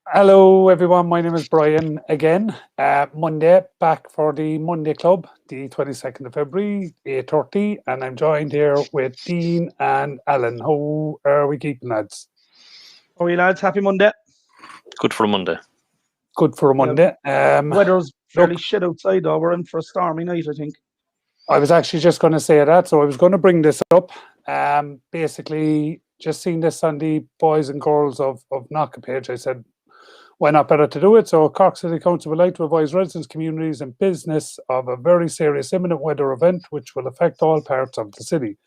Hello, everyone. My name is Brian again. Monday, back for the Monday Club, the 22nd of February, 8:30, and I'm joined here with Dean and Alan. How are we keeping, lads? How are you, lads? Happy Monday. Good for a Monday. Good for a Yeah, Monday. weather's fairly Look, shit outside, though. We're in for a stormy night, I think. I was actually just going to say that, so I was going to bring this up. Basically, just seen this on the boys and girls of Knocker page. I said, why not better to do it? So Cork City Council would like to advise residents, communities and business of a very serious imminent weather event which will affect all parts of the city.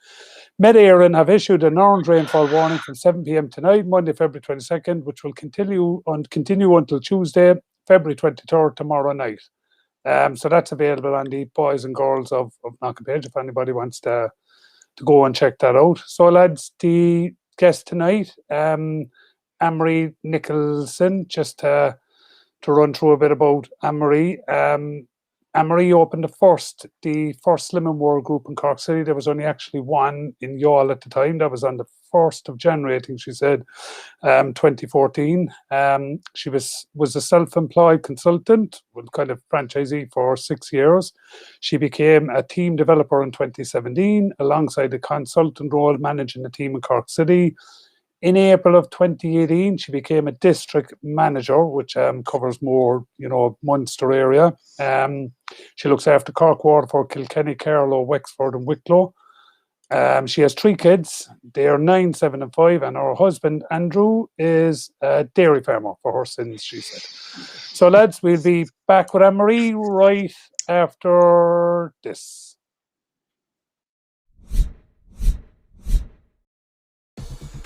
Met Éireann have issued an orange rainfall warning from 7 p.m. tonight, Monday, February 22nd, which will continue until Tuesday, February 23rd, tomorrow night. So that's available on the boys and girls of Knocker page if anybody wants to go and check that out. So lads, the guest tonight, Ann-Marie Nicholson, just to run through a bit about Ann-Marie. Ann-Marie opened the first Slimming World group in Cork City. There was only actually one in Youghal at the time. That was on the 1st of January, I think she said, 2014. She was a self-employed consultant, with kind of franchisee for 6 years. She became a team developer in 2017, alongside a consultant role managing a team in Cork City. In April of 2018, she became a district manager, which covers more, Munster area. She looks after Cork, Waterford, Kilkenny, Carlow, Wexford and Wicklow. She has 3 kids. They are 9, 7 and 5. And her husband, Andrew, is a dairy farmer for her sins, she said. So, lads, we'll be back with Ann-Marie right after this.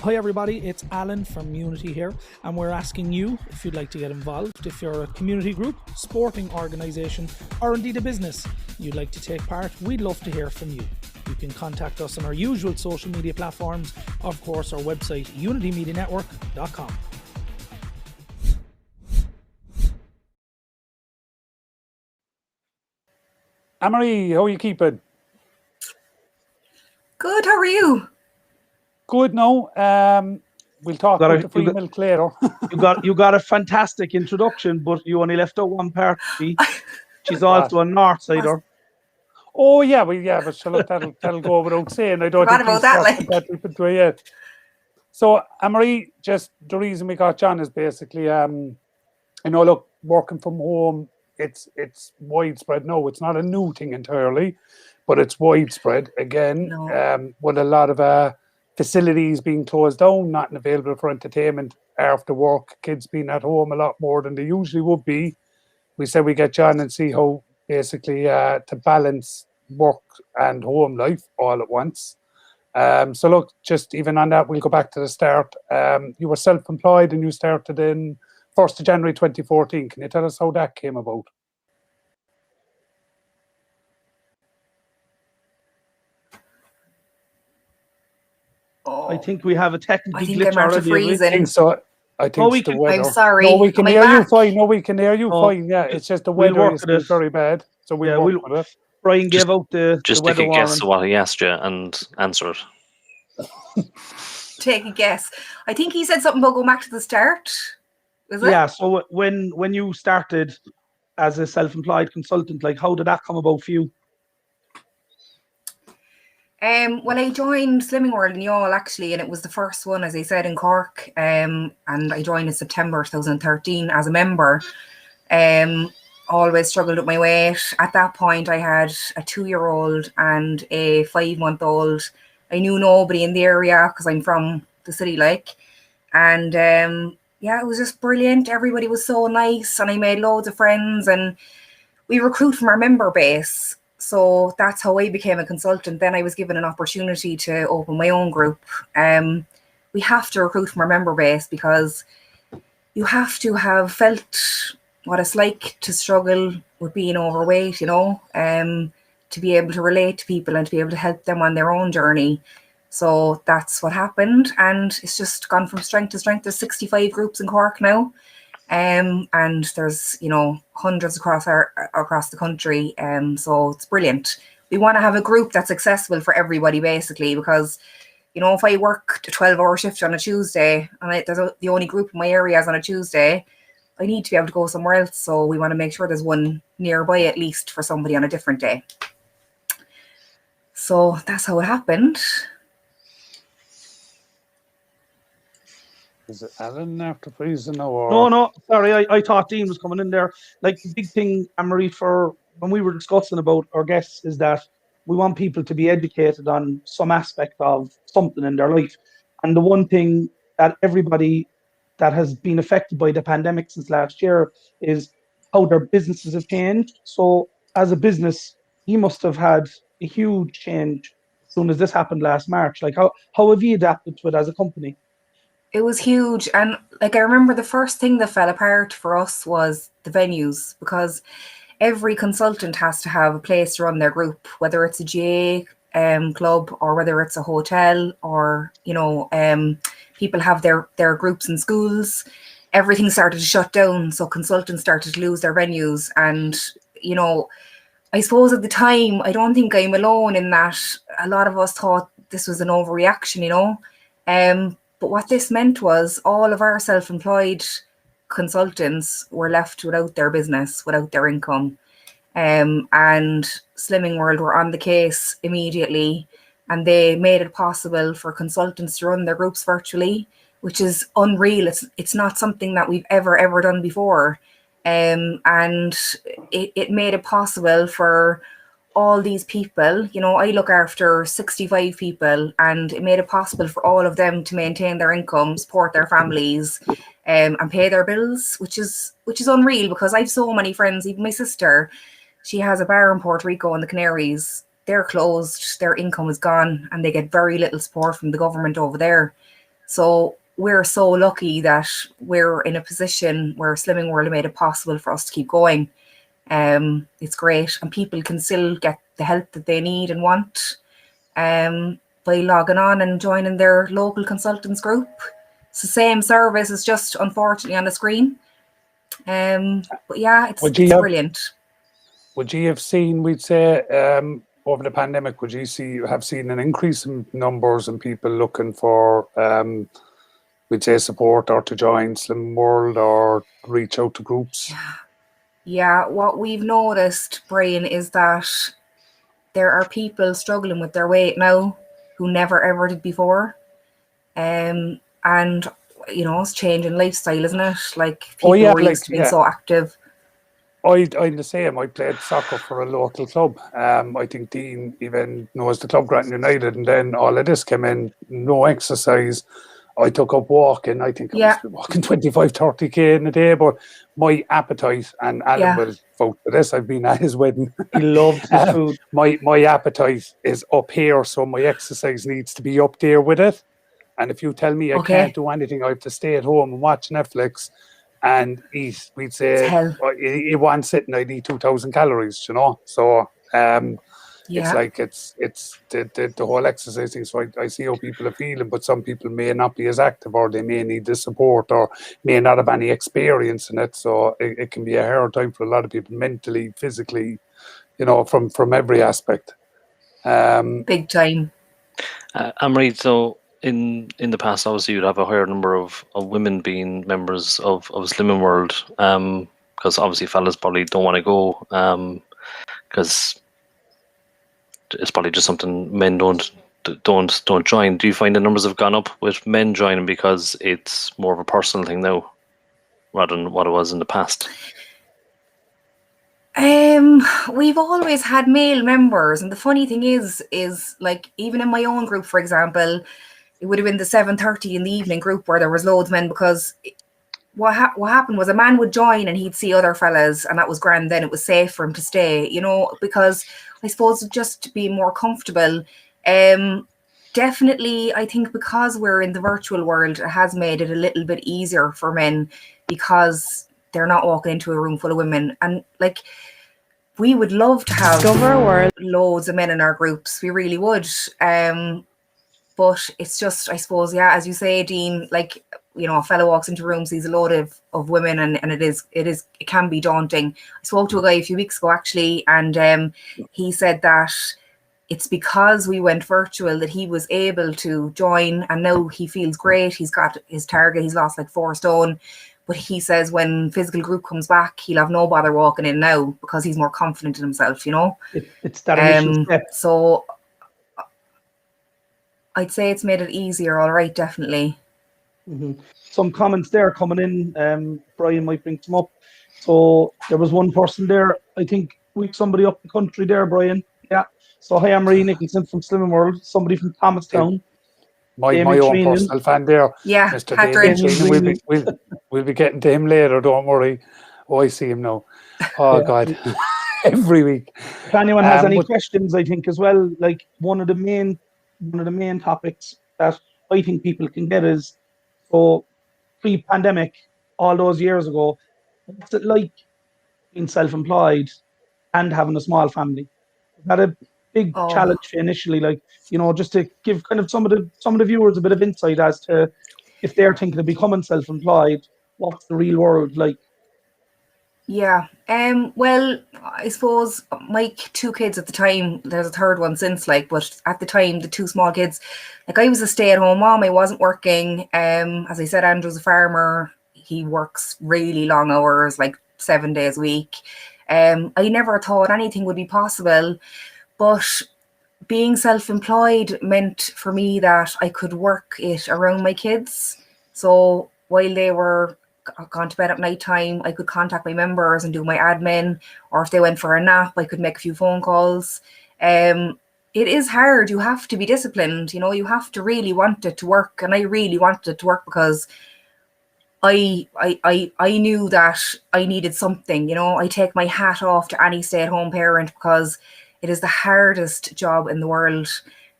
Hi everybody, it's Alan from Unity here, and we're asking you if you'd like to get involved. If you're a community group, sporting organisation, or indeed a business you'd like to take part, we'd love to hear from you. You can contact us on our usual social media platforms, of course our website unitymedianetwork.com. Ann-Marie, how are you keeping? Good, how are you? Good now. We'll talk about the free milk later. you got a fantastic introduction, but you only left out one part. She's also a North Sider. Oh yeah, but so look, that'll go without saying. I don't think about that, yet. So Ann-Marie, just the reason we got John is basically, look, working from home, it's widespread. No, it's not a new thing entirely, but it's widespread again. No. With a lot of facilities being closed down, not available for entertainment after work, kids being at home a lot more than they usually would be. We said we get John and see how basically to balance work and home life all at once. So look, just even on that, we'll go back to the start. You were self-employed and you started in 1st of January 2014. Can you tell us how that came about? I think we have a technical glitch I'm after already. freezing. I think so. I think it's the weather. I'm sorry. No, we can hear you fine. No, we can hear you fine. Yeah, it's just the weather is very bad. So we'll work with it. Brian gave out the weather take a guess of what he asked you and answer it. Take a guess. I think he said something about going back to the start. Is it? Yeah, so when you started as a self-employed consultant, like how did that come about for you? Well, I joined Slimming World in Youghal actually, and it was the first one, as I said, in Cork. And I joined in September 2013 as a member. Always struggled with my weight. At that point, I had a 2-year-old and a 5-month-old. I knew nobody in the area because I'm from the city, and it was just brilliant. Everybody was so nice, and I made loads of friends, and we recruit from our member base. So that's how I became a consultant. Then I was given an opportunity to open my own group. We have to recruit from our member base because you have to have felt what it's like to struggle with being overweight, to be able to relate to people and to be able to help them on their own journey. So that's what happened. And it's just gone from strength to strength. There's 65 groups in Cork now. And there's, hundreds across the country. So it's brilliant. We want to have a group that's accessible for everybody, basically, because, if I work a 12-hour shift on a Tuesday and there's the only group in my area is on a Tuesday, I need to be able to go somewhere else. So we want to make sure there's one nearby at least for somebody on a different day. So that's how it happened. Is it Alan after freezing now? Or? No, sorry, I thought Dean was coming in there. Like, the big thing, Ann-Marie, for when we were discussing about our guests is that we want people to be educated on some aspect of something in their life. And the one thing that everybody that has been affected by the pandemic since last year is how their businesses have changed. So as a business, you must have had a huge change as soon as this happened last March. Like, how have you adapted to it as a company? It was huge. And like, I remember the first thing that fell apart for us was the venues, because every consultant has to have a place to run their group, whether it's a GA club or whether it's a hotel, or, you know, people have their groups in schools. Everything started to shut down. So consultants started to lose their venues. And, you know, I suppose at the time, I don't think I'm alone in that a lot of us thought this was an overreaction, you know. But what this meant was all of our self-employed consultants were left without their business, without their income. And Slimming World were on the case immediately, and they made it possible for consultants to run their groups virtually, which is unreal. It's not something that we've ever done before. And it made it possible for all these people. You know, I look after 65 people, and it made it possible for all of them to maintain their income, support their families, and pay their bills, which is unreal, because I've so many friends. Even my sister, she has a bar in Puerto Rico and the Canaries. They're closed, their income is gone, and they get very little support from the government over there. So we're so lucky that we're in a position where Slimming World made it possible for us to keep going. It's great, and people can still get the help that they need and want by logging on and joining their local consultants group. It's the same service, it's just unfortunately on the screen. But yeah, it's brilliant. Would you have seen, we'd say, over the pandemic, would you have seen an increase in numbers and people looking for, we'd say, support or to join Slimming World or reach out to groups? Yeah, what we've noticed, Brian, is that there are people struggling with their weight now who never ever did before. And, you know, it's changing lifestyle, isn't it? Like, people were used to being so active. I'm the same. I played soccer for a local club. I think Dean even knows the club, Granton United, and then all of this came in, no exercise. I took up walking. I think I must be walking 25, 30k in a day, but my appetite, and Alan will vote for this, I've been at his wedding. He loved the food. My appetite is up here, so my exercise needs to be up there with it. And if you tell me I can't do anything, I have to stay at home and watch Netflix and eat. We'd say, in one sitting, I'd eat 2,000 calories, you know? So, it's like it's the whole exercise thing. So I see how people are feeling, but some people may not be as active, or they may need the support, or may not have any experience in it. So it can be a hard time for a lot of people, mentally, physically, you know, from every aspect. Big time. Ann-Marie, so in the past, obviously, you'd have a higher number of women being members of Slimming World, because obviously fellas probably don't want to go, because it's probably just something men don't join. Do you find the numbers have gone up with men joining because it's more of a personal thing now, rather than what it was in the past? We've always had male members, and the funny thing is like, even in my own group, for example, it would have been the 7:30 in the evening group where there was loads of men, because what happened was a man would join and he'd see other fellas, and that was grand. Then it was safe for him to stay, you know, because I suppose just to be more comfortable. Definitely, I think because we're in the virtual world, it has made it a little bit easier for men, because they're not walking into a room full of women. And like, we would love to have loads of men in our groups. We really would. But it's just, I suppose, as you say, Dean, like, you know, a fellow walks into a room, sees a load of women, and it can be daunting. I spoke to a guy a few weeks ago, actually, and he said that it's because we went virtual that he was able to join, and now he feels great. He's got his target. He's lost like 4 stone. But he says when physical group comes back, he'll have no bother walking in now because he's more confident in himself, you know. It's that initial step. So I'd say it's made it easier, all right, definitely. Some comments there coming in. Brian might bring some up. So there was one person there. I think we've somebody up the country there, Brian. Yeah. So hi, Ann-Marie Nicholson from Slimming World. Somebody from Thomastown. My own personal fan there. Yeah, Mr. Catherine. Damien. We'll be getting to him later. Don't worry. Oh, I see him now. Oh Yeah. God, every week. If anyone has any questions, I think as well, like one of the main topics that I think people can get is, so pre-pandemic, all those years ago, what's it like being self-employed and having a small family? Is that a big challenge initially? Like, you know, just to give kind of some of the viewers a bit of insight as to if they're thinking of becoming self-employed, what's the real world like? Yeah. Well, I suppose my 2 kids at the time, there's a third one since, like, but at the time, the 2 small kids, like, I was a stay-at-home mom. I wasn't working. As I said, Andrew's a farmer. He works really long hours, like 7 days a week. I never thought anything would be possible, but being self-employed meant for me that I could work it around my kids. So while they were gone to bed at night time, I could contact my members and do my admin, or if they went for a nap, I could make a few phone calls. It is hard. You have to be disciplined, you know, you have to really want it to work. And I really wanted it to work because I knew that I needed something, you know. I take my hat off to any stay-at-home parent because it is the hardest job in the world.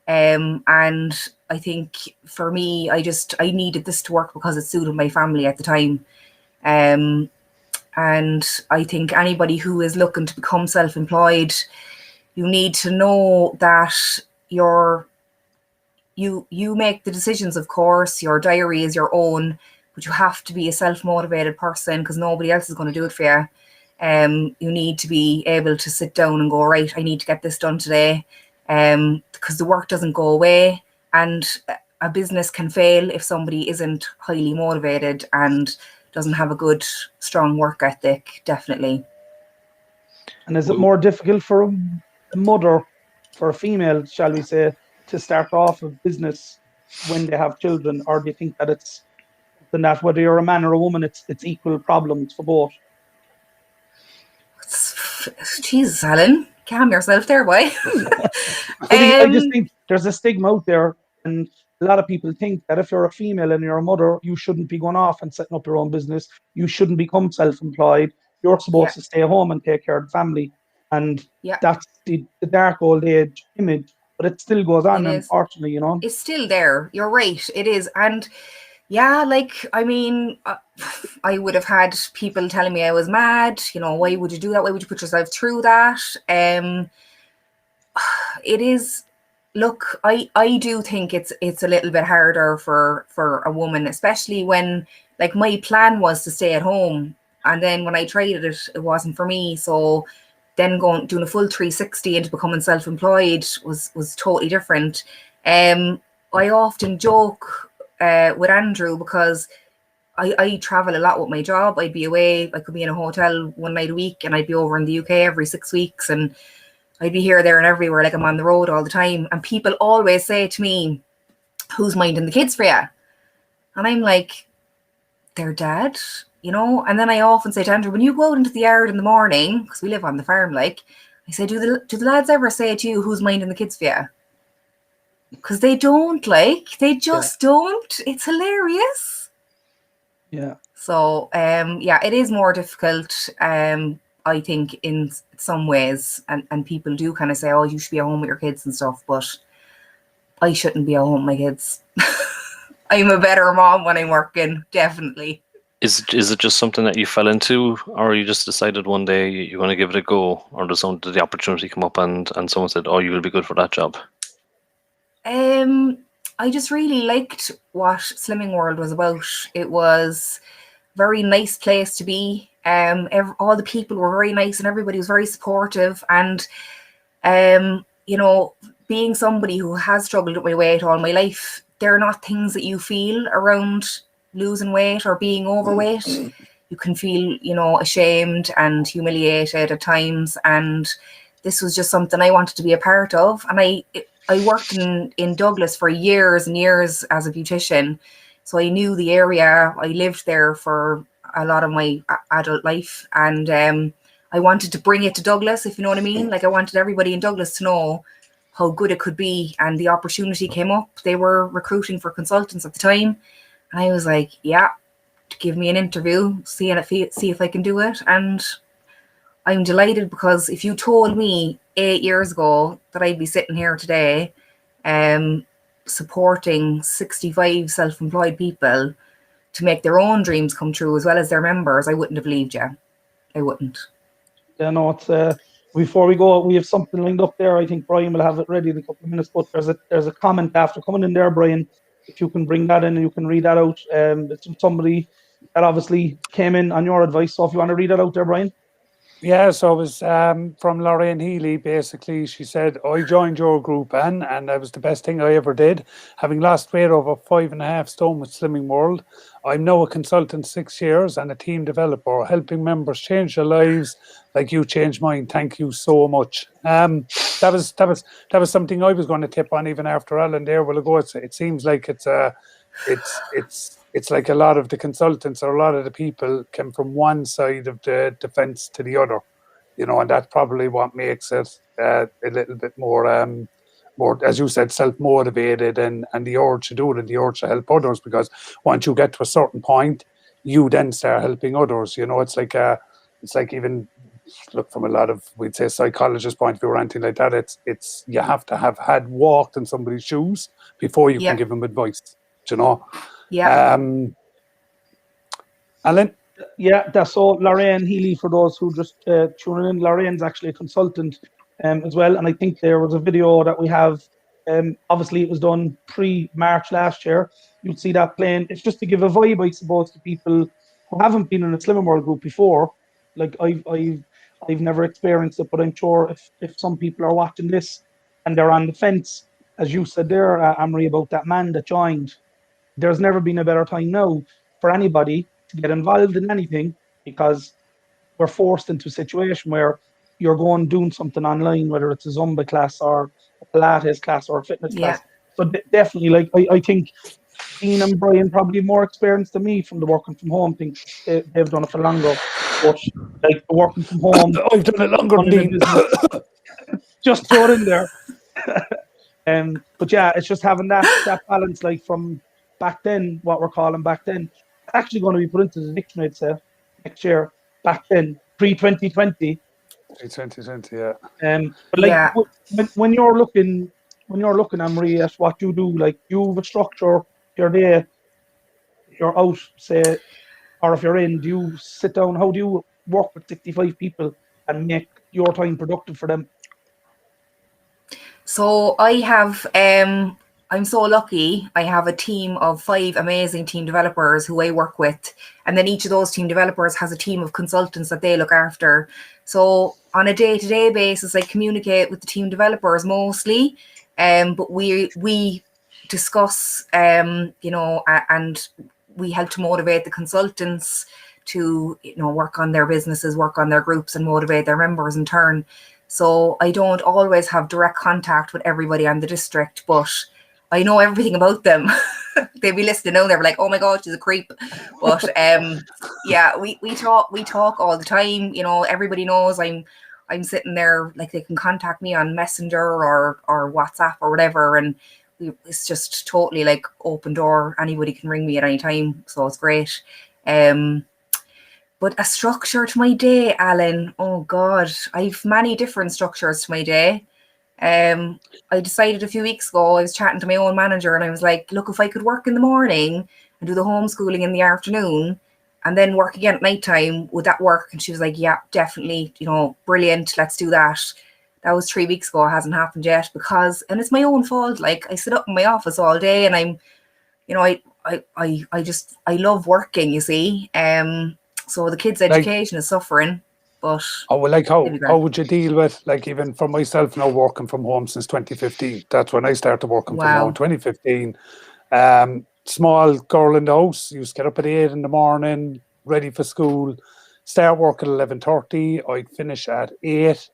And I think for me, I needed this to work because it suited my family at the time. And I think anybody who is looking to become self-employed, you need to know that you make the decisions, of course. Your diary is your own, but you have to be a self-motivated person because nobody else is going to do it for you. You need to be able to sit down and go, right, I need to get this done today, because the work doesn't go away, and a business can fail if somebody isn't highly motivated and doesn't have a good, strong work ethic, definitely. And is it more difficult for a mother, for a female, shall we say, to start off a business when they have children, or do you think that it's something that whether you're a man or a woman, it's equal problems for both? Jesus, Alan, calm yourself there, boy. I just think there's a stigma out there, and a lot of people think that if you're a female and you're a mother, you shouldn't be going off and setting up your own business. You shouldn't become self-employed. You're supposed to stay home and take care of the family. And that's the dark old age image, but it still goes on, unfortunately, you know. It's still there. You're right. It is. And yeah, like, I mean, I would have had people telling me I was mad. You know, why would you do that? Why would you put yourself through that? It is. Look, I do think it's a little bit harder for a woman, especially when, like, my plan was to stay at home, and then when I tried it, it wasn't for me. So then doing a full 360 into becoming self-employed was totally different. I often joke with Andrew because I travel a lot with my job. I'd be away. I could be in a hotel one night a week, and I'd be over in the UK every 6 weeks, and I'd be here, there, and everywhere. Like, I'm on the road all the time. And people always say to me, who's minding the kids for you? And I'm like, their dad, you know? And then I often say to Andrew, when you go out into the yard in the morning, because we live on the farm, like, I say, do the lads ever say to you, who's minding the kids for you? Because they don't, like, they just don't. It's hilarious. Yeah. So, it is more difficult, I think, in some ways, and people do kind of say, oh, you should be at home with your kids and stuff, but I shouldn't be at home with my kids. I'm a better mom when I'm working, definitely. Is it just something that you fell into, or you just decided one day you want to give it a go, or did the opportunity come up and someone said, oh, you will be good for that job? I just really liked what Slimming World was about. It was a very nice place to be. All the people were very nice and everybody was very supportive. And, you know, being somebody who has struggled with my weight all my life, they're not things that you feel around losing weight or being overweight, you can feel, you know, ashamed and humiliated at times. And this was just something I wanted to be a part of. And I worked in Douglas for years and years as a beautician. So I knew the area. I lived there for a lot of my adult life. And I wanted to bring it to Douglas, if you know what I mean. Like, I wanted everybody in Douglas to know how good it could be. And the opportunity came up. They were recruiting for consultants at the time. And I was like, yeah, give me an interview, see if I can do it. And I'm delighted, because if you told me 8 years ago that I'd be sitting here today supporting 65 self-employed people to make their own dreams come true as well as their members, I wouldn't have believed you. I wouldn't. Yeah, no, it's before we go, we have something lined up there. I think Brian will have it ready in a couple of minutes, but there's a comment after coming in there, Brian. If you can bring that in and you can read that out. It's from somebody that obviously came in on your advice. So if you want to read that out there, Brian. Yeah, so it was from Lorraine Healy. Basically, she said, I joined your group, Anne, and that was the best thing I ever did. Having lost weight over 5.5 stone with Slimming World, I'm now a consultant 6 years and a team developer, helping members change their lives like you changed mine. Thank you so much. That was something I was going to tip on even after Alan there will ago. It seems like it's like a lot of the consultants or a lot of the people came from one side of the defence to the other, you know, and that's probably what makes it a little bit more, more, as you said, self-motivated and the urge to do it and the urge to help others, because once you get to a certain point, you then start helping others. You know, it's like even, look, from a lot of, we'd say, psychologist point of view or anything like that, it's you have to have had walked in somebody's shoes before you can give them advice, you know. Yeah. Alan? Yeah, that's so Lorraine Healy, for those who just tuning in. Lorraine's actually a consultant as well. And I think there was a video that we have. Obviously, it was done pre-March last year. You'll see that playing. It's just to give a vibe, I suppose, to people who haven't been in a Slimming World group before. Like, I've never experienced it, but I'm sure if some people are watching this and they're on the fence, as you said there, Ann-Marie, about that man that joined, there's never been a better time now for anybody to get involved in anything, because we're forced into a situation where you're going doing something online, whether it's a Zumba class or a Pilates class or a fitness class. So definitely, like, I think Dean and Brian probably more experienced than me from the working from home thing. They've done it for longer, but like the working from home, I've done it longer than Dean. Just throw it in there. But yeah, it's just having that balance, like from back then, what we're calling back then, actually going to be put into the dictionary, I'd say, next year. Back then, pre-2020. Pre-2020, yeah. But like when you're looking, Ann-Marie, at what you do, like you have a structure your day. You're out, say, or if you're in, do you sit down? How do you work with 65 people and make your time productive for them? So I have, I'm so lucky. I have a team of 5 amazing team developers who I work with. And then each of those team developers has a team of consultants that they look after. So on a day-to-day basis, I communicate with the team developers mostly. But we discuss, you know, and we help to motivate the consultants to, you know, work on their businesses, work on their groups and motivate their members in turn. So I don't always have direct contact with everybody on the district, but I know everything about them. They'd be listening now, they're like, oh my God, she's a creep. But yeah, we talk all the time. You know, everybody knows I'm sitting there, like they can contact me on Messenger or WhatsApp or whatever. And it's just totally like open door. Anybody can ring me at any time. So it's great. But a structure to my day, Alan, oh God, I've many different structures to my day. I decided a few weeks ago, I was chatting to my own manager and I was like, look, if I could work in the morning and do the homeschooling in the afternoon and then work again at nighttime, would that work? And she was like, yeah, definitely, you know, brilliant, let's do that. That was 3 weeks ago, it hasn't happened yet because, and it's my own fault, like I sit up in my office all day and I'm, you know, I love working, you see. So the kids' education is suffering, but... Oh, well, like how would you deal with, like even for myself now working from home since 2015, that's when I started working from home, 2015. small girl in the house. Used to get up at 8 in the morning, ready for school, start work at 11:30. I'd finish at 8.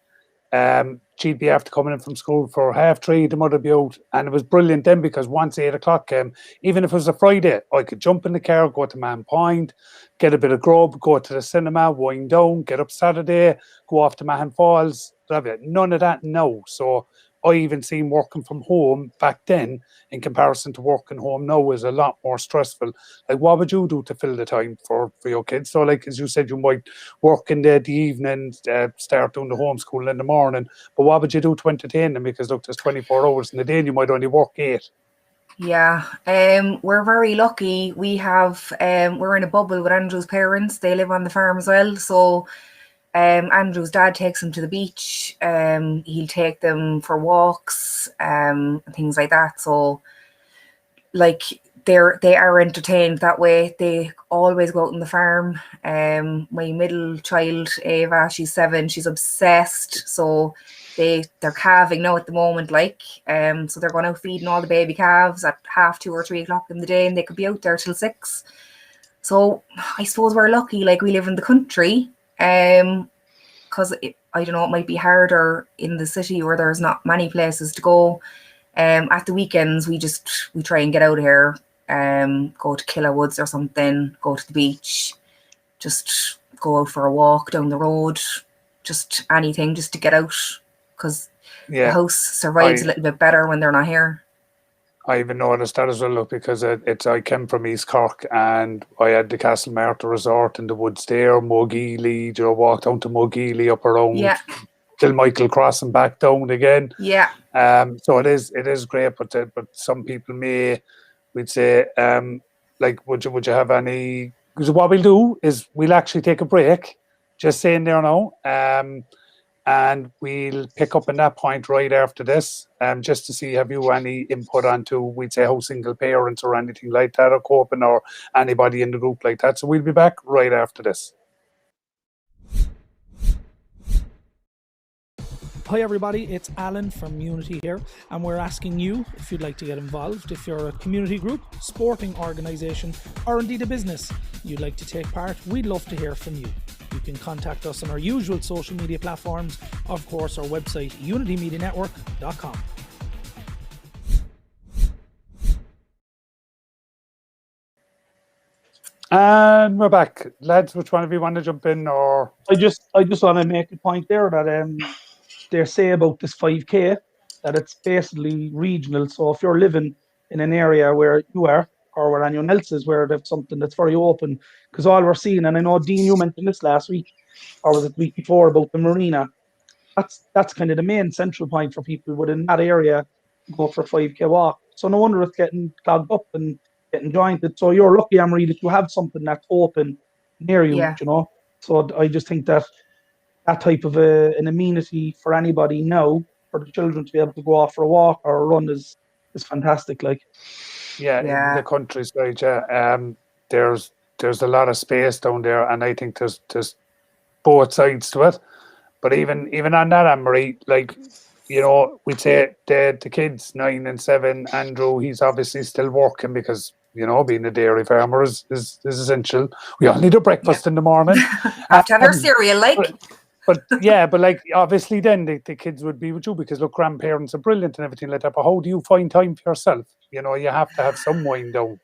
She'd be after coming in from school for 3:30, the mother be out. And it was brilliant then, because once 8 o'clock came, even if it was a Friday, I could jump in the car, go to Man Point, get a bit of grub, go to the cinema, wind down, get up Saturday, go off to Mahon Falls. None of that now. So I even seen working from home back then in comparison to working home now is a lot more stressful. Like, what would you do to fill the time for your kids? So, like, as you said, you might work in the evening, start doing the homeschool in the morning, but what would you do to entertain them? Because look, there's 24 hours in the day and you might only work 8. Yeah, we're very lucky. We have we're in a bubble with Andrew's parents. They live on the farm as well. So Andrew's dad takes them to the beach. He'll take them for walks, things like that. So, like, they are entertained that way. They always go out on the farm. My middle child, Ava, she's 7. She's obsessed. So they're calving now at the moment, like, so they're going out feeding all the baby calves at 2:30 or 3 o'clock in the day, and they could be out there till 6. So I suppose we're lucky, like, we live in the country, because I don't know, it might be harder in the city where there's not many places to go. At the weekends, we try and get out of here, go to Killa Woods or something, go to the beach, just go out for a walk down the road, just anything, just to get out, because the house survives a little bit better when they're not here. I even noticed that as well, look, because I came from East Cork and I had the Castle Martha Resort in the woods there, Mogeely, walked down to Mogeely up around till Michael Cross and back down again. Yeah. So it is great, but some people we'd say, like, would you have any? Because what we'll do is we'll actually take a break, just saying there now, and we'll pick up on that point right after this, just to see, have you any input onto, we'd say, how single parents or anything like that are coping, or anybody in the group like that. So we'll be back right after this. Hi everybody, it's Alan from Unity here, and we're asking you if you'd like to get involved. If you're a community group, sporting organisation, or indeed a business you'd like to take part, we'd love to hear from you. You can contact us on our usual social media platforms, of course our website unitymedianetwork.com. And we're back. Lads, which one of you want to jump in? Or I just want to make a point there that they say about this 5K that it's basically regional. So if you're living in an area where you are, or where anyone else is, where there's something that's very open, because all we're seeing, and I know Dean, you mentioned this last week, or was it the week before, about the marina. That's kind of the main central point for people within that area to go for a 5K walk. So no wonder it's getting clogged up and getting jointed. So you're lucky, Ann-Marie, that you have something that's open near you, you know. So I just think that type of an amenity for anybody now, for the children to be able to go off for a walk or a run is fantastic. Like, in the countryside, there's a lot of space down there, and I think there's both sides to it. But even on that, Ann-Marie, like, you know, we'd say the kids 9 and 7, Andrew, he's obviously still working because, you know, being a dairy farmer is essential. We all need a breakfast in the morning. Have to have our cereal, like. But like, obviously then the kids would be with you because, look, grandparents are brilliant and everything like that. But how do you find time for yourself? You know, you have to have some wind down.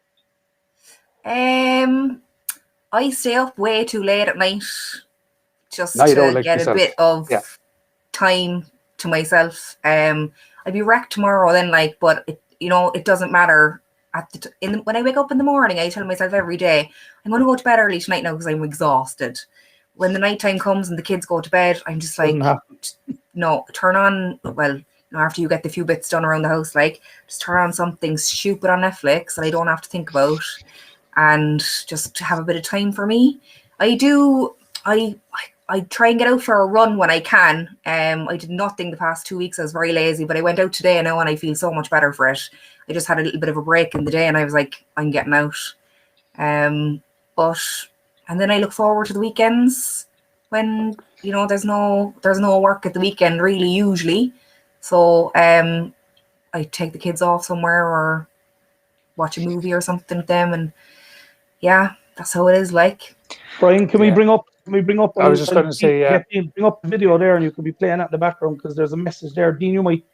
I stay up way too late at night just to get myself. A bit of time to myself. I'd be wrecked tomorrow then, like, but it doesn't matter. When I wake up in the morning, I tell myself every day, I'm going to go to bed early tonight now because I'm exhausted. When the nighttime comes and the kids go to bed, I'm just like, no, turn on, well, after you get the few bits done around the house, like, just turn on something stupid on Netflix that I don't have to think about and just have a bit of time for me. I try and get out for a run when I can. I did nothing the past 2 weeks. I was very lazy, but I went out today now and I feel so much better for it. I just had a little bit of a break in the day and I was like, I'm getting out. And then I look forward to the weekends when, there's no work at the weekend really, usually. So I take the kids off somewhere or watch a movie or something with them, and yeah, that's how it is. Like, Brian, can we bring up? I was just going to say, yeah. Bring up the video there, and you could be playing that in the background because there's a message there. Dean, you might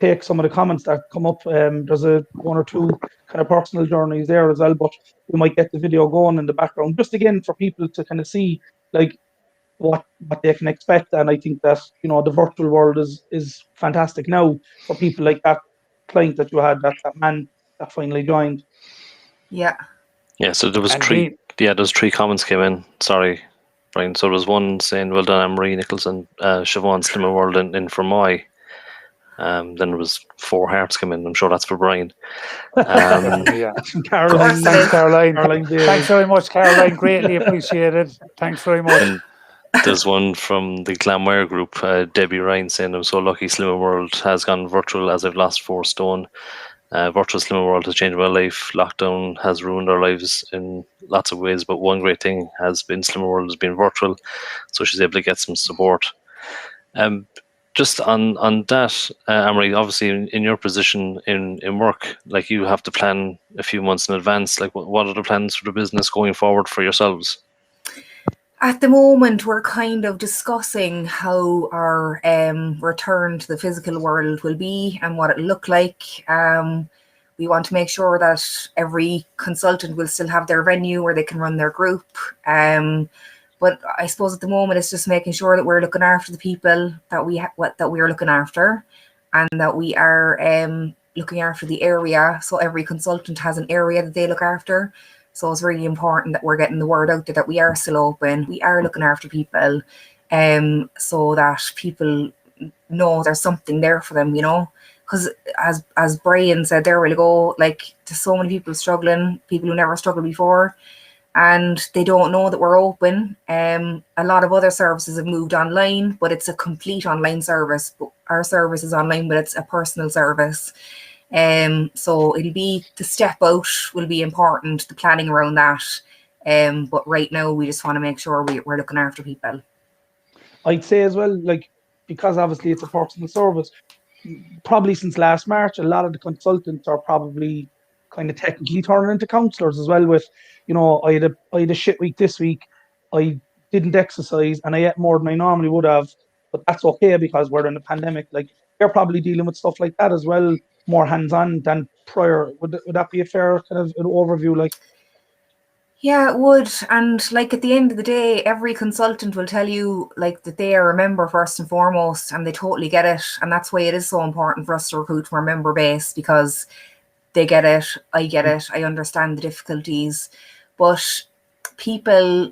take some of the comments that come up. There's one or two kind of personal journeys there as well, but we might get the video going in the background, just again for people to kind of see like what they can expect. And I think that, you know, the virtual world is fantastic now for people like that client that you had, that man that finally joined. yeah. Yeah, so there was And three. Yeah, there's 3 comments came in. Sorry, Brian. So there was one saying, "Well done, Ann-Marie Nicholson, Siobhan, Slimmer World in for my." Then there was 4 hearts come in. I'm sure that's for Brian. Yeah. Caroline, Thanks, Caroline. Caroline Day. Thanks very much, Caroline. Greatly appreciated. Thanks very much. And there's one from the Glamware group, Debbie Ryan, saying, "I'm so lucky Slimmer World has gone virtual as I've lost 4 stone. Virtual Slimmer World has changed my life. Lockdown has ruined our lives in lots of ways, but one great thing has been Slimmer World has been virtual, so she's able to get some support." Just on that, Ann-Marie, obviously in your position in work, like you have to plan a few months in advance. Like, what are the plans for the business going forward for yourselves? At the moment, we're kind of discussing how our return to the physical world will be and what it'll look like. We want to make sure that every consultant will still have their venue where they can run their group. But I suppose at the moment, it's just making sure that we're looking after the people that we are looking after, and that we are looking after the area. So every consultant has an area that they look after. So it's really important that we're getting the word out there that we are still open, we are looking after people, so that people know there's something there for them, you know. Because as Brian said there a while ago, like, there's so many people struggling, people who never struggled before, and they don't know that we're open. A lot of other services have moved online, but it's a complete online service. But our service is online, but it's a personal service. So it'll be, the step out will be important, the planning around that. But right now we just want to make sure we're looking after people. I'd say as well, like, because obviously it's a personal service, probably since last March, a lot of the consultants are probably kind of technically turning into counsellors as well. With, you know, I had a shit week this week. I didn't exercise and I ate more than I normally would have, but that's okay because we're in a pandemic. Like, they're probably dealing with stuff like that as well, more hands-on than prior. Would that be a fair kind of an overview? Like, Yeah, it would. And like, at the end of the day, every consultant will tell you like that they are a member first and foremost, and they totally get it. And that's why it is so important for us to recruit from our member base, because they get it, I get it, I understand the difficulties. But people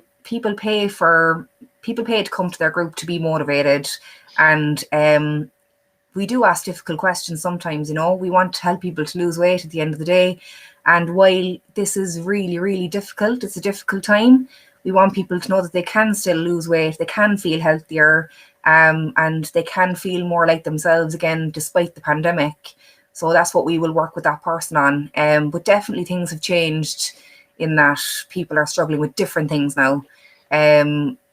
pay to come to their group to be motivated. And we do ask difficult questions sometimes, you know. We want to help people to lose weight at the end of the day. And while this is really, really difficult, it's a difficult time, we want people to know that they can still lose weight, they can feel healthier, and they can feel more like themselves again, despite the pandemic. So that's what we will work with that person on. But definitely things have changed in that people are struggling with different things now.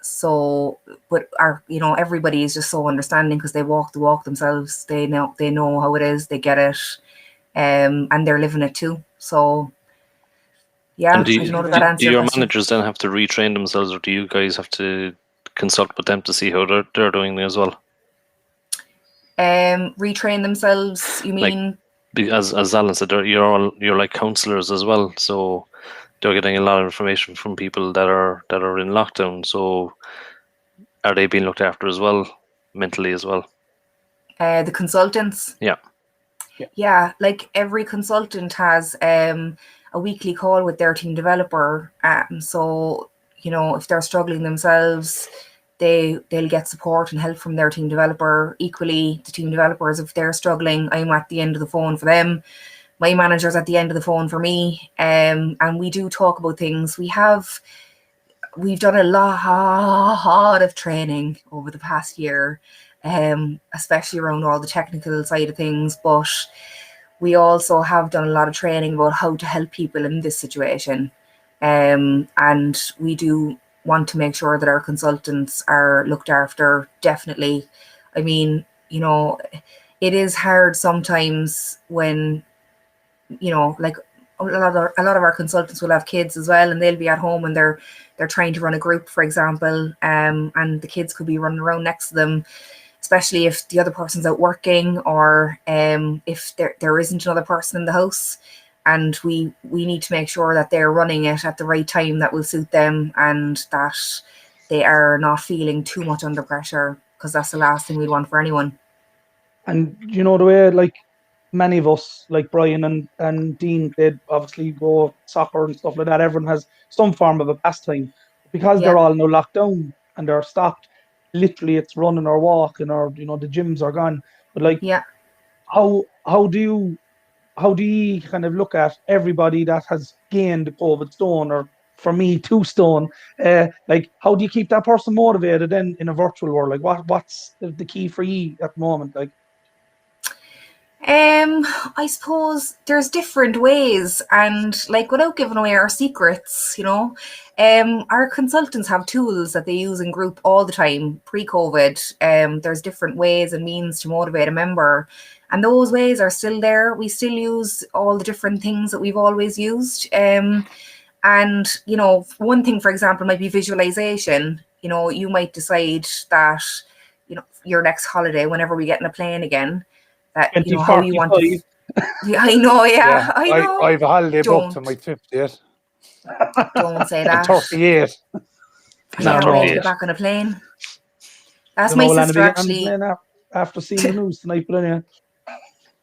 So, but everybody is just so understanding because they walk the walk themselves. They know how it is, they get it, and they're living it too. So, yeah, And I don't know that answers do your question. managers then have to retrain themselves, or do you guys have to consult with them to see how they're doing as well? Retrain themselves, you mean? As Alan said, you're like counsellors as well, so they're getting a lot of information from people that are in lockdown. So are they being looked after as well, mentally as well? The consultants? Yeah, like every consultant has a weekly call with their team developer. So, if they're struggling themselves, they'll get support and help from their team developer. Equally, the team developers, if they're struggling, I'm at the end of the phone for them. My manager's at the end of the phone for me. And we do talk about things. We've done a lot of training over the past year, especially around all the technical side of things. But we also have done a lot of training about how to help people in this situation. And we do want to make sure that our consultants are looked after, definitely. I mean, it is hard sometimes when, like a lot of our consultants will have kids as well, and they'll be at home and they're trying to run a group, for example, and the kids could be running around next to them, especially if the other person's out working, or if there isn't another person in the house. And we need to make sure that they're running it at the right time that will suit them, and that they are not feeling too much under pressure, because that's the last thing we'd want for anyone. And you know, the way like many of us, like Brian and Dean, they obviously go soccer and stuff like that. Everyone has some form of a pastime. Because they're all now locked down and they're stopped. Literally, it's running or walking, or the gyms are gone. But like, how do you kind of look at everybody that has gained the COVID stone, or for me 2 stone? Like, how do you keep that person motivated then in a virtual world? Like, what's the key for you at the moment? Like, I suppose there's different ways, and like, without giving away our secrets, our consultants have tools that they use in group all the time pre-COVID. There's different ways and means to motivate a member, and those ways are still there. We still use all the different things that we've always used. And one thing, for example, might be visualization. You might decide that your next holiday, whenever we get in a plane again, that how you want to. Yeah, I know. Yeah, I know. I have a holiday booked on my 50th. Don't say that. 38. I can't wait to get back on a plane. That's my sister, actually. After seeing the news tonight, but anyway.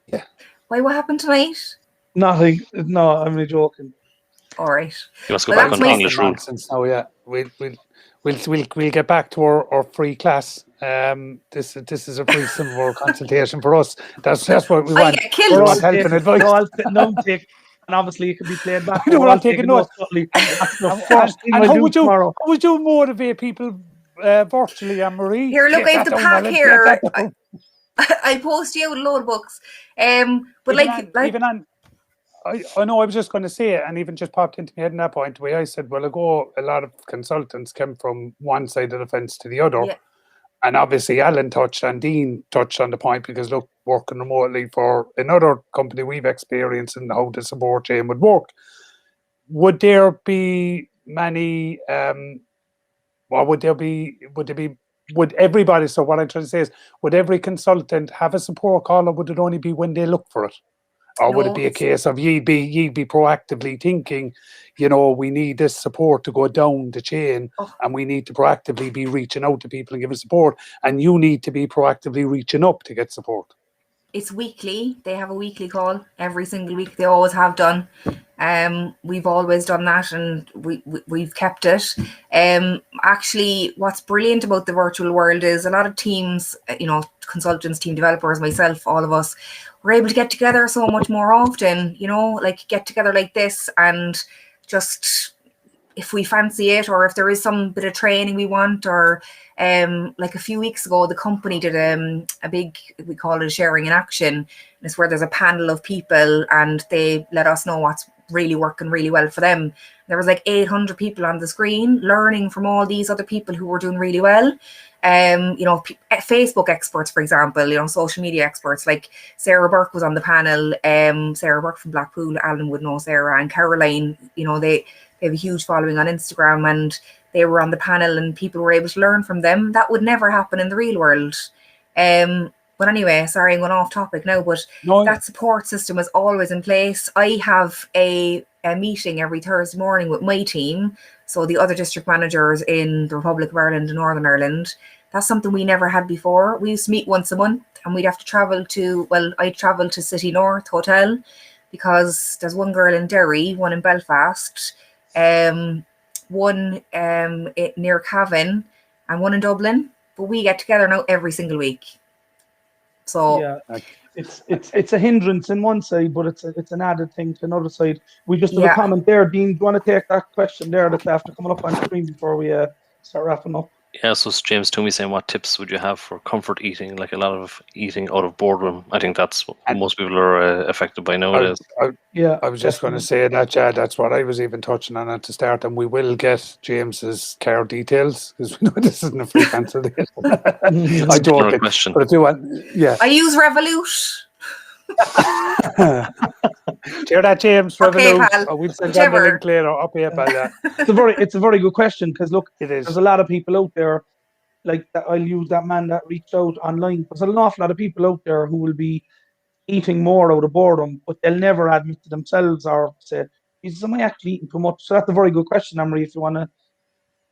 Yeah. Why? What happened tonight? Nothing. No, I'm only joking. All right. You must go back on English rules. Oh yeah, we'll get back to our free class. This is a free similar consultation for us. That's what we want. We're all help and advice. And obviously it can be played back. We're all taking notes. And how would you motivate people virtually, Ann-Marie? Here, look, I have the pack here. I post you out a load of books. But I know, I was just going to say it, and even just popped into my head in that point, the way I said, well, a lot of consultants came from one side of the fence to the other. Yeah. And obviously Alan touched and Dean touched on the point, because look, working remotely for another company, we've experienced in how the support chain would work. Would there be many, would everybody, so what I'm trying to say is, would every consultant have a support call, or would it only be when they look for it? Or would it be a case of ye be proactively thinking, we need this support to go down the chain, and we need to proactively be reaching out to people and giving support, and you need to be proactively reaching up to get support? It's weekly. They have a weekly call every single week. They always have done. We've always done that, and we've kept it. Actually, what's brilliant about the virtual world is a lot of teams, consultants, team developers, myself, all of us, we're able to get together so much more often, like get together like this, and just, if we fancy it, or if there is some bit of training we want, or like a few weeks ago, the company did a big, we call it a sharing in action. And it's where there's a panel of people, and they let us know what's really working really well for them. There was like 800 people on the screen learning from all these other people who were doing really well. Facebook experts, for example, social media experts, like Sarah Burke was on the panel. Sarah Burke from Blackpool, Alan would know Sarah, and Caroline, they have a huge following on Instagram, and they were on the panel, and people were able to learn from them. That would never happen in the real world. But anyway, sorry, I'm going off topic now, but that support system is always in place. I have a meeting every Thursday morning with my team, so the other district managers in the Republic of Ireland and Northern Ireland. That's something we never had before. We used to meet once a month, and we'd have to travel I travel to City North Hotel, because there's one girl in Derry, one in Belfast, one near Cavan, and one in Dublin. But we get together now every single week. So yeah, it's a hindrance in one side, but it's an added thing to another side. We just have a comment there. Dean, do you want to take that question there that's after coming up on screen before we start wrapping up? Yeah, so James Toomey saying, what tips would you have for comfort eating, like a lot of eating out of boardroom? I think that's what most people are affected by nowadays. I was just going to say that, that's what I was even touching on at the start, and we will get James's care details, because we know this isn't a free consultation. I don't. Question. But I do want, I use Revolut. Hear that, James? Okay, Revolut. pal. We'll send on the Whichever. link later. Up here, pal. Yeah. It's a very good question, because look, It is. there's a lot of people out there, like that. I'll use that man that reached out online. There's an awful lot of people out there who will be eating more out of boredom, but they'll never admit to themselves or say, "Jesus, am I actually eating too much?" So that's a very good question, Anne-Marie. If you want to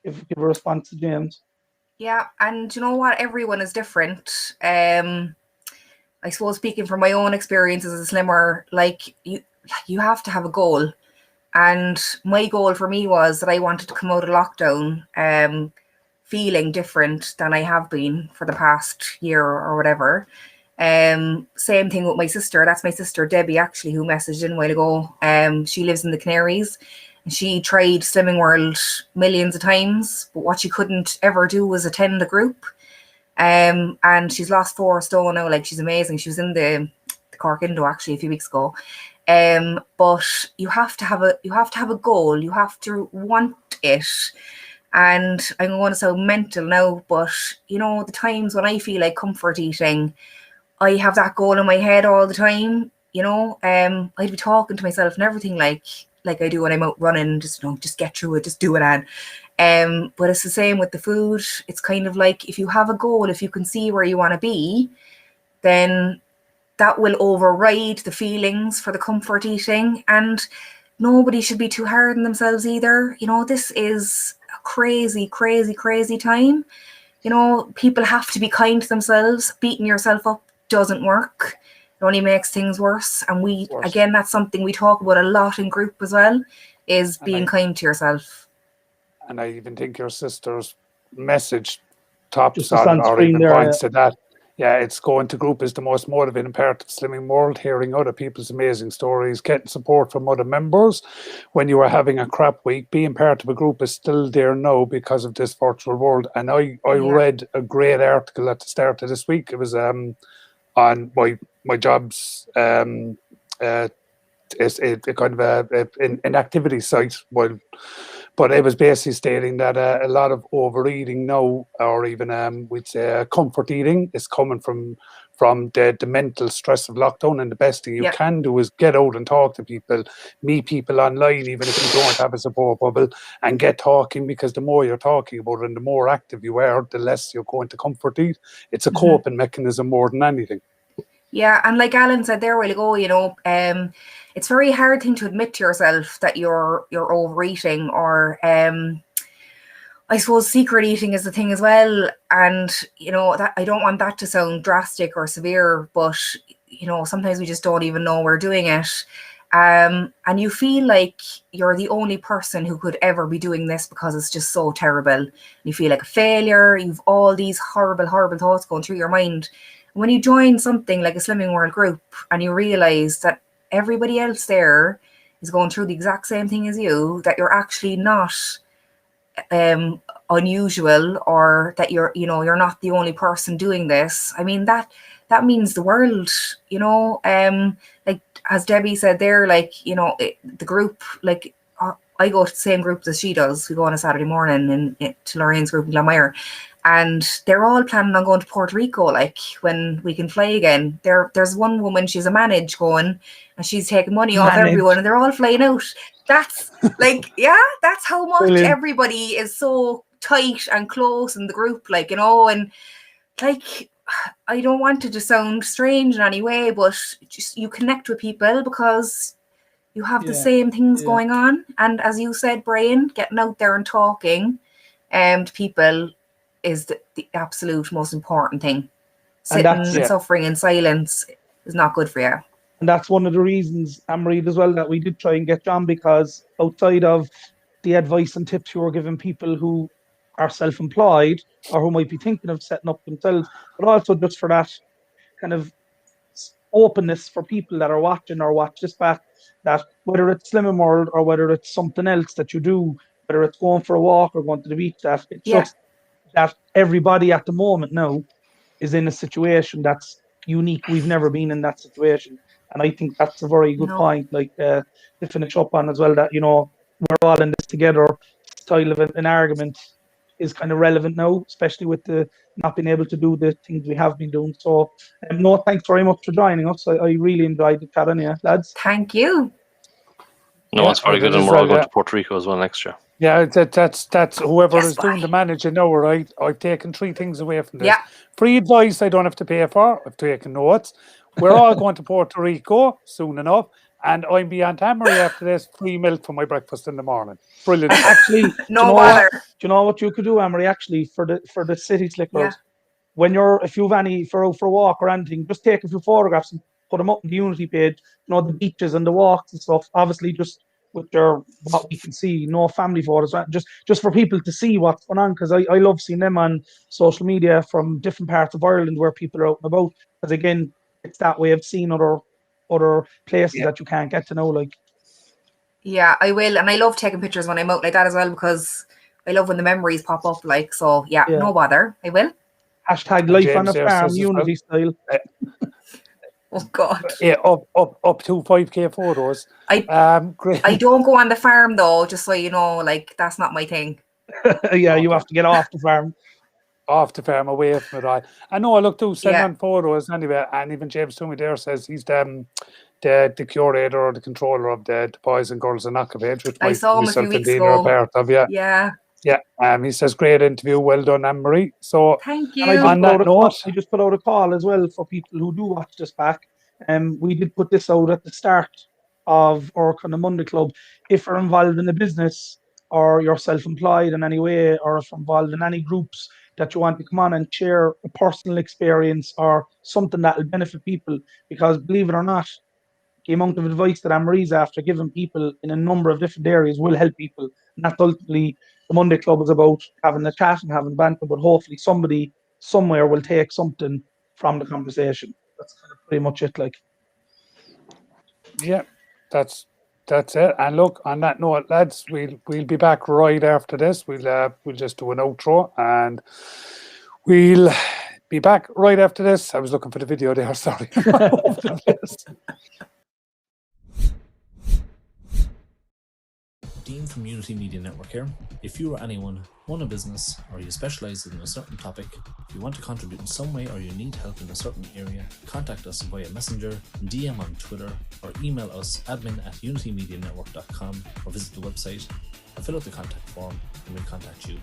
give a response to James. Yeah, and you know what? Everyone is different. I suppose speaking from my own experience as a slimmer, like you have to have a goal. And my goal for me was that I wanted to come out of lockdown feeling different than I have been for the past year or whatever. Same thing with my sister. That's my sister Debbie, actually, who messaged in a while ago. She lives in the Canaries. And she tried Slimming World millions of times, but what she couldn't ever do was attend a group. And she's lost 4 stone now. Like, she's amazing. She was in the Cork Indo actually a few weeks ago. But you have to have a goal. You have to want it. And I'm going to sound mental now, but you know, the times when I feel like comfort eating, I have that goal in my head all the time. You know, I'd be talking to myself and everything like I do when I'm out running. Just, you know, just get through it, just do it, Anne. But it's the same with the food. It's kind of like, if you have a goal, if you can see where you want to be, then that will override the feelings for the comfort eating. And nobody should be too hard on themselves either. You know, this is a crazy, crazy, crazy time. You know, people have to be kind to themselves. Beating yourself up doesn't work. It only makes things worse. And again, that's something we talk about a lot in group as well, is being kind to yourself. And I even think your sister's message tops Just on, on or screen even there, points to that. Yeah, it's going to group is the most motivating part of Slimming World, hearing other people's amazing stories, getting support from other members. When you are having a crap week, being part of a group is still there now because of this virtual world. And I read a great article at the start of this week. It was on my job's it's a kind of an activity site. But it was basically stating that a lot of overeating now, or even we'd say comfort eating, is coming from the mental stress of lockdown. And the best thing you can do is get out and talk to people, meet people online, even if you don't have a support bubble, and get talking, because the more you're talking about it and the more active you are, the less you're going to comfort eat. It's a coping mechanism more than anything. Yeah, and like Alan said there a while ago, you know, it's a very hard thing to admit to yourself that you're overeating, or I suppose secret eating is the thing as well. And you know, that I don't want that to sound drastic or severe, but you know, sometimes we just don't even know we're doing it. And you feel like you're the only person who could ever be doing this because it's just so terrible. You feel like a failure. You've all these horrible, horrible thoughts going through your mind. When you join something like a Slimming World group and you realize that everybody else there is going through the exact same thing as you, that you're actually not unusual, or that you're not the only person doing this. I mean, that means the world, you know. Like as Debbie said there, like, you know, the group, like I go to the same group as she does. We go on a Saturday morning to Lorraine's group in Glenmire. And they're all planning on going to Puerto Rico, like when we can fly again. There's one woman, she's a manage going, and she's taking money off everyone, and they're all flying out. That's like, yeah, that's how much everybody is so tight and close in the group, like, you know. And like, I don't want it to sound strange in any way, but just you connect with people because you have the same things going on. And as you said, Brian, getting out there and talking to people is the absolute most important thing. Sitting and suffering in silence is not good for you. And that's one of the reasons, Anne-Marie, as well, that we did try and get John, because outside of the advice and tips you were giving people who are self-employed or who might be thinking of setting up themselves, but also just for that kind of openness for people that are watching or watch this back, that whether it's Slimming World or whether it's something else that you do, whether it's going for a walk or going to the beach, that it's just that everybody at the moment now is in a situation that's unique. We've never been in that situation. And I think that's a very good point, like to finish up on as well, that, you know, we're all in this together, style of an argument. is kind of relevant now, especially with the not being able to do the things we have been doing. So, no, thanks very much for joining us. I really enjoyed the chat on you, lads. Thank you. No, Yeah, it's very I good, did and as we're all well, going yeah. to Puerto Rico as well next year. Yeah, that's whoever Yes, is doing bye. the managing now, right? I've taken 3 things away from this. Yeah. Free advice I don't have to pay for. I've taken notes. We're all going to Puerto Rico soon enough, and I'm beyond Ann-Marie after this. Free milk for my breakfast in the morning. Brilliant. And actually, No bother. do you know what you could do, Anne-Marie? Actually, for the city slickers, Yeah. if you've any for a walk or anything, just take a few photographs and put them up on the Unity page. The beaches and the walks and stuff. Obviously, just with what we can see, no family photos, right? Just for people to see what's going on, because I love seeing them on social media from different parts of Ireland where people are out and about. Because again, it's that way of seeing other places that you can't get to know, like. Yeah, I will. And I love taking pictures when I'm out like that as well, because I love when the memories pop up. Like, so yeah. No bother. I will. Hashtag life James on a there farm, says as Unity style. Oh God. Yeah, up to 5K photos. Great. I don't go on the farm though, just so you know, like that's not my thing. Yeah, you have to get off the farm. Off the farm, away from it all. I know, look, do send Yeah. on photos anyway, and even James Toomey there says he's the curator or the controller of the Boys and Girls in Knocker page, which I saw him a few myself and weeks Dean are a ago. part of, yeah. Yeah. Yeah, he says, great interview, well done, Ann-Marie. So, Thank And I you. on that note, just put out a call as well for people who do watch this back. We did put this out at the start of our kind of Monday Club. If you're involved in a business or you're self-employed in any way, or if you're involved in any groups that you want to come on and share a personal experience or something that will benefit people, because believe it or not, the amount of advice that Ann-Marie's after giving people in a number of different areas will help people. And that's ultimately the Monday Club is about, having a chat and having banter, but hopefully somebody somewhere will take something from the conversation. That's kind of pretty much it. Like, yeah, that's it. And look, on that note, lads, we'll be back right after this. We'll just do an outro, and we'll be back right after this. I was looking for the video there, sorry. Dean from Unity Media Network here. If you or anyone own a business, or you specialise in a certain topic, if you want to contribute in some way or you need help in a certain area, contact us via Messenger, DM on Twitter, or email us admin@unitymedianetwork.com, or visit the website and fill out the contact form and we'll contact you.